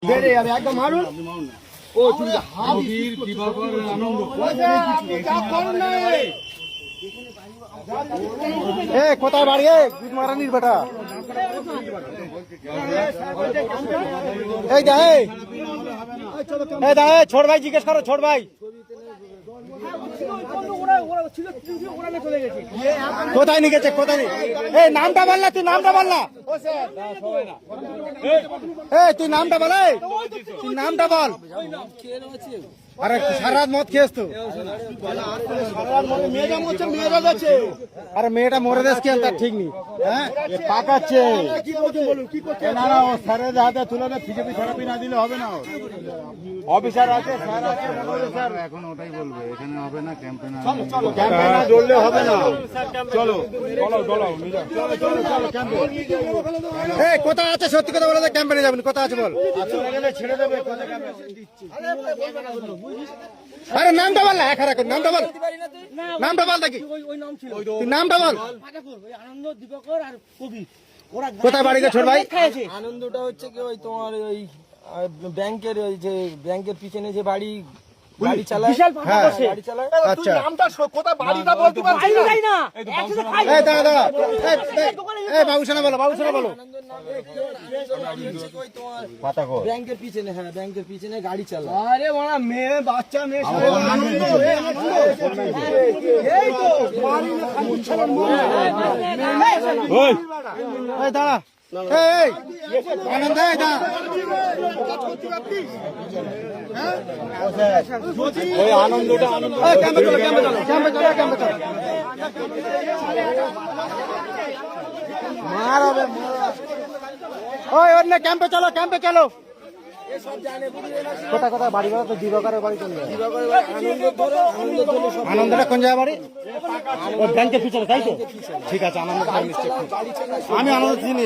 বেড়ে যাবে একদম মারুন। ও কোথায় বাড়ি মারানির বেটা? এই দা ছোট ভাই জিজ্ঞেস করো, ছোট ভাই কোথায় নিয়ে গেছে? কোথায়? এই নামটা বল না, তুই নামটা বল না, তুই নামটা বল, তুই নামটা বল। আরে সারা রাত মদ খেয়েছ তো? আরে মেয়েটা মরে যাচ্ছে, তার ঠিক নেই। হ্যাঁ পাকাচ্ছে না, না ও স্যারের হাতে তুলে না, ফিজিপি থেরাপি না দিলে হবে না। অফিসার আছে, স্যার আছে, স্যার এখন ওটাই বলবে, এখানে হবে না, ক্যাম্পে না ক্যাম্পে না ধরলে হবে না। চলো ক্যাম্পে। এই কোথায় আছে? সত্যি কথা বলে ক্যাম্পে নিয়ে যাবেন। কোথায় আছে বল? ছেড়ে দেবে। আরে নামটা বল না, একা রাখো, নামটা বল, নামটা বল দেখি, তুই নামটা বল। কোথায় বাড়ি গো ছোট ভাই? আনন্দটা হচ্ছে কি ওই তোমার ওই ব্যাংকের, ওই যে ব্যাংকের পিছনে যে বাড়ি চালায়, গাড়ি চালায়। আচ্ছা কোথায় বাড়িটা বলতে পারছি না। এই দাঁড়া, এই বাবুসানা বলো, বাবুসানা বলো। ব্যাংকের পিছনে, হ্যাঁ ব্যাংকের পিছনে গাড়ি চালায়। আরে মারা মেয়ে বাচ্চা মেয়ে আনন্দ। এই দাঁড়া, এই আনন্দ, এই দাঁড়া, ওই আনন্দটা আনন্দ। ক্যাম্পে চলো, ক্যাম্পে চলো, ক্যাম্পে চলো, ক্যাম্পে চলো। মার হবে, ওই অন্য ক্যাম্পে চলো, ক্যাম্পে চলো। কোথায় কোথায় বাড়ি? তো দিবাকরের বাড়ি চলে যাবে। আনন্দটা কোন জায়গায় বাড়ি? ব্যাংকের পিছনে, তাই তো? ঠিক আছে, আনন্দ আমি আনন্দ চিনি।